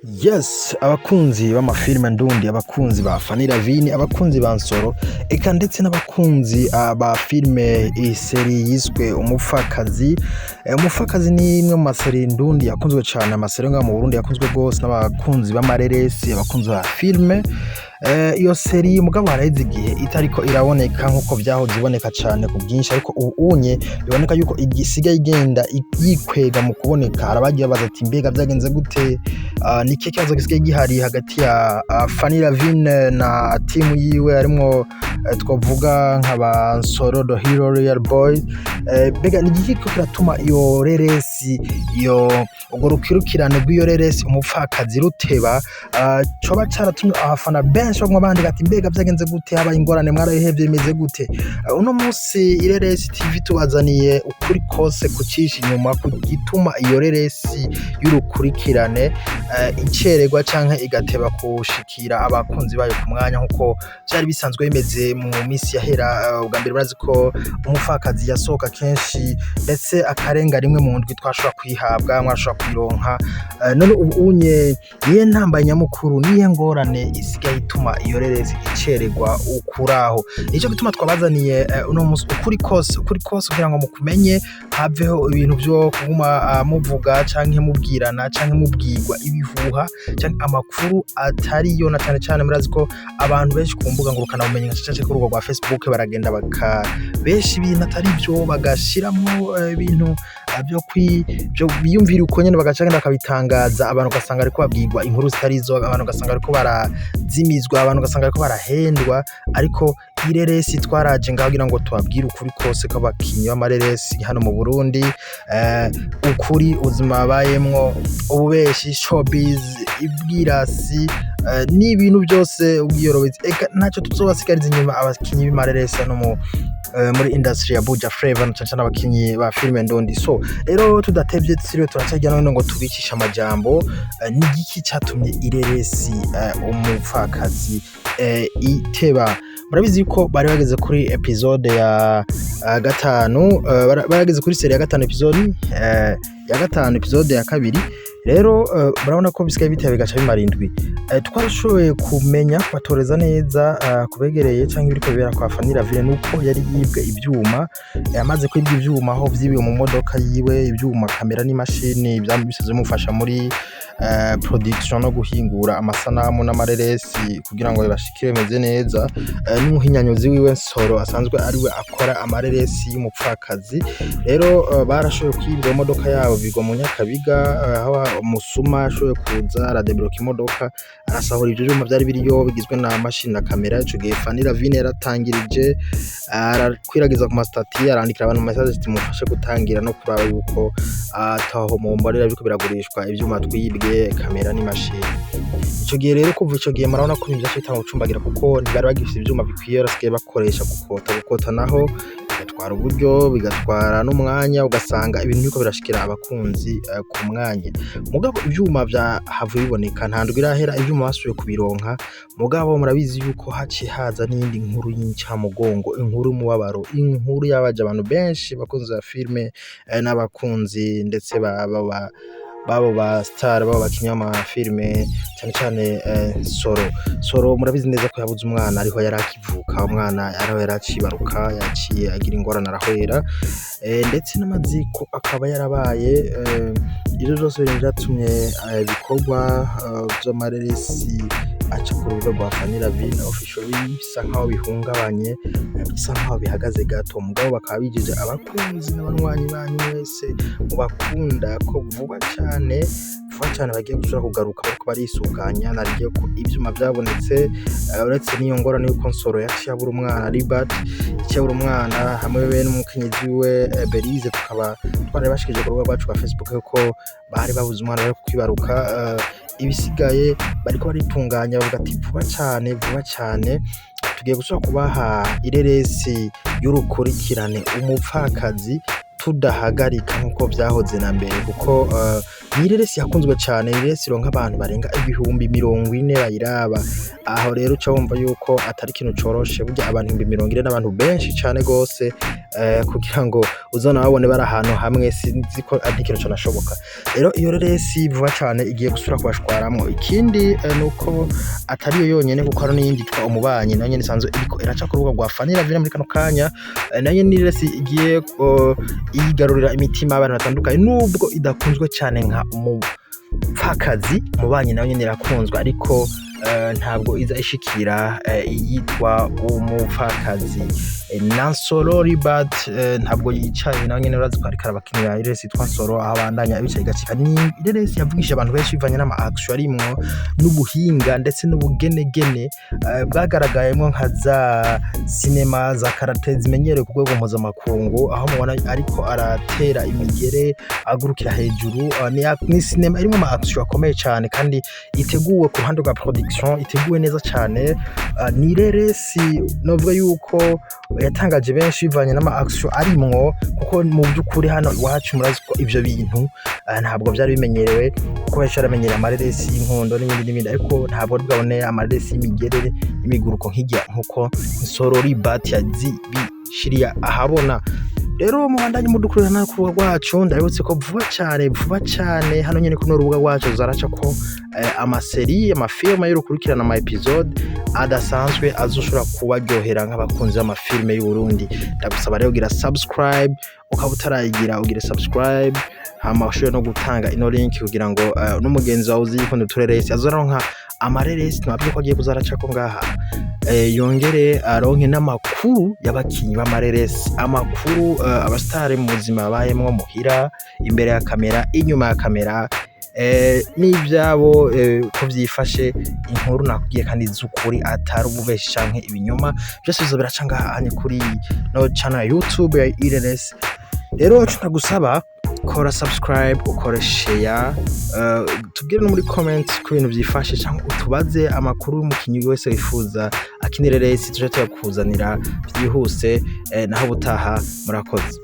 Yes, abakunzi b'amafilme ndundi, abakunzi ba Fanny Lavine, abakunzi ba Nsoro, eka ndetse n'abakunzi ba filme iseri yiswe Umupfakazi. Umupfakazi ni imwe mu maseri ndundi yakunzwe cyane, amaseri nga mu Burundi yakunzwe gose n'abakunzi b'amareresi, abakunzi ba filme. Iyo seri mugabo haraheze igihe itariko iraboneka nkuko vyahoze iboneka cyane ku bwinshi, ariko unye biboneka yuko igisigaye igenda yikwega mu kuboneka. Arabagiye baza ati mbega vyagenze gute, ni kihe kibazo gisigaye gihari hagati ya Fanny Lavine na timu yiwe, harimwo twavuga nk'aba Nsoro the Hero Real Boy. Mbega ni iki kiratuma iyo reresi, iyo ubwo rukirukirane rw'iyo reresi Umupfakazi ruteba? Coba caratumye abafana benshi bamwe abandi ati mbega vyagenze gute, habaye ingorane mwarayihevye bimeze gute? Uno musi ireresi TV tubazaniye ukuri kose kucisha inyuma ku gituma iyo reresi y'urukurikirane icererwa canke igateba kushikira abakunzi bayo ku mwanya nkuko vyari bisanzwe bimeze mu misi yahera. Ubwa mbere murazi ko Umupfakazi yasohoka kenshi ndetse akarenga rimwe mu ndwi twashobora kwihabwa, mwashobora kwironka. None unye niye ntambaye nyamukuru, niye ngorane isigaye ituma iyo reresi icererwa ukuraho. Nico gituma twabazaniye uno musi ukuri kose kugira ngo mukumenye, haveho ibintu vyo kuguma muvuga canke mubwirana canke mubwirwa ibihuha canke amakuru atariyo. Na cyane murazi ko abantu benshi ku mbuga ngurukana bumenyi nka ku rugo rwa Facebook baragenda benshi ibintu atari byo bagashiramwo ibintu byo biyumvira uko nyene bagacagenda bakabitangaza, abantu gasanga ariko babwirwa inkuru zitarizo, abantu gasanga ariko barazimizwa, abantu gasanga ariko barahendwa. Ariko ireresi twaraje ngaho kugira ngo tubabwire ukuri kose k'abakinyi b'amareresi hano mu Burundi, ukuri ubuzima bayemwo, ububeshi, showbiz, ibwirasi, n'ibintu byose ubwiyorobezi. Eka ntacyo tuzobasigariza inyuma abakinyi b'amareresi hano muri industry ya Buja Flavor cyane abakinyi ba filme ndundi. So rero tudatevye tsiriwe turacajya none ngo tubicisha amajambo. Ni giki cyatumye ireresi Umupfakazi iteba? Murabizi ko bari bageze kuri episode ya gatanu, barageze kuri seri ya gatanu episode ya gatanu episode ya kabiri. Rero murabona ko bisigaye biteye bigaca bimarindwi. Twarashoboye kumenya kwatoreza neza kubegereye canke ibiriko bibera kwa Fanny Lavine nuko yari yibwe ivyuma, yamaze kwibwa ivyuma aho vyibiwe mu modoka yiwe, ivyuma kamera n'imashini byamubiseze mufasha muri production no guhingura amasanamu n'amareresi kugira ngo bibashikire meze neza. N'umuhinyanyozi wiwe Nsoro asanzwe ariwe akora amareresi y'Umupfakazi. Rero barashoboye kwibwa imodoka yabo bigwa mu Nyakabiga, aho umusuma ashoboye kuza aradebloka imodoka arasahura ivyo vyuma vyari biriyo bigizwe na mashini na kamera. Ico gihe Fanny Lavine yaratangirije arakwiragiza ku mastati, arandikira abantu message ati mufashe gutangira no kuraba yuko ataho mu mbarira biko biragurishwa ivyuma twibwe, kamera n'imashini. Ico gihe rero kuva ico gihe marabona ko ibyo cyita mu gucumbagira kuko ntibari bagifite ivyuma bikwiye, rasigaye bakoresha gukota naho bigatwara uburyo, bigatwara n'umwanya, ugasanga ibintu biko birashikira abakunzi ku mwanya. Mugabo ivyuma vya havuye biboneka ntandwi irahera ivyuma basubiye kubironka. Mugabo murabizi yuko haci haza n'indi nkuru y'incamugongo, inkuru y'umubabaro, inkuru yabaje abantu benshi bakunzi ba filme n'abakunzi ndetse babo ba star, babo bakinya ama filme cyane Soro murabizi neza ko yabuze umwana ariho yarakivuka, umwana ariho yaracibaruka, yaciye agira ingorane arahwera, ndetse n'amaziko akaba yarabaye. Ivyo byose byatumye ibikorwa by'amareresi aca ku rubuga rwa Fanny Lavine officially bisa nkaho bihungabanye, bisa nkaho bihagaze gato. Mugabo bakaba bijije abakunzi n'abanywanyi banyu wese mubakunda ko vuba cyane bagiye gushobora kugaruka bariko barisuganya. Narigiye ko ivyuma byabonetse, uretse n'iyo ngorane yuko Nsoro yaciye abura umwana Libat, yaciye umwana hamwe be n'umukenyezi wiwe Belize. Tukaba twari bashikije ku rubuga rwacu rwa Facebook ko bari babuze umwana bari kwibaruka. Ibisigaye bariko baritunganya bavuga ati vuba cyane tugiye gushobora kubaha ireresi y'urukurikirane Umupfakazi tudahagarika nkuko vyahoze na mbere, kuko ni ireresi yakunzwe cyane, ireresi ronka abantu barenga 40,000 bayiraba. Aho rero uca wumva yuko atari ikintu coroshe, burya abantu 40,000 n'abantu benshi cyane gose kugira ngo uzona babone bari ahantu hamwe sinzi ko ari ikintu cyonashoboka rero iyo reresi vuba cyane igiye gusura kubashwaramwo ikindi nuko atari yo yonyene kuko hari n'iyindi yitwa umubanyi nayo nyene isanzwe iriko iraca ku rubuga rwa Fanny Ravine muri kano kanya nayo ni reresi igiye igarurira imitima abantu batandukanye nubwo idakunzwe cyane nka Umupfakazi umubanyi nayo nyene irakunzwe ariko ntabwo iza ishikira yitwa Umupfakazi Nansoro but ntabwo yicaye nawe nyene urazi ko ariko arabakinira iresi yitwa Nsoro aho bandanya bicaye gacika ni iresi yavugisha abantu benshi bivanye n'ama action arimwo n'ubuhinga ndetse n'ubugenegene bwagaragayemo nka za cinema za karate zimenyerewe ku rwego mpuzamakungu aho mubona ariko aratera imigere agurukira hejuru ni cinema irimo ama action akomeye cyane kandi iteguwe ku ruhande rwa production iteguwe neza cyane ni reresi novuga yuko yatangaje benshi bivanye n'ama action arimwo kuko mu by'ukuri hano iwacu murazi ko ivyo bintu ntabwo byari bimenyerewe kuko benshi baramenyera amareresi y'inkondo n'ibindi ariko ntabwo bwabone amareresi y'imigerere imiguruko nk'ijya nkuko Nsoro bat yazibishiriya ahabona rero mubandanye mudukurana ku rubuga rwacu ndabutse ko vuba cyane hano nyene kuno rubuga rwacu zaraca ko amafilme y'urukurikirana ama episode adasanzwe azoshobora kubaryohera nk'abakunzi b'amafilme y'u Burundi ndagusaba rero ugira subscribe ukaba utarayigira ugira subscribe hama ushobora no gutanga ino link kugira ngo n'umugenzi wawe uzi ko ndutureresi azoronka amareresi twabyo ko agiye kuzaraca ko ngaha yongere aronke n'amakuru y'abakinyi b'amareresi amakuru abastare mu buzima bayemwo muhira imbere ya kamera inyuma ya kamera n'ibyabo ko byifashe inkuru nakubwiye kandi z'ukuri atari ububeshi canke ibinyoma byose bizo biraca ngaha kuri no channel ya YouTube ya ireresi rero ndagusaba kora subscribe ukore share tubwire no muri comments ku bintu byifashe cyangwa utubaze amakuru y'umukinyi wese wifuza akinireresi tuje tuyakuzanira byihuse naho butaha murakoze.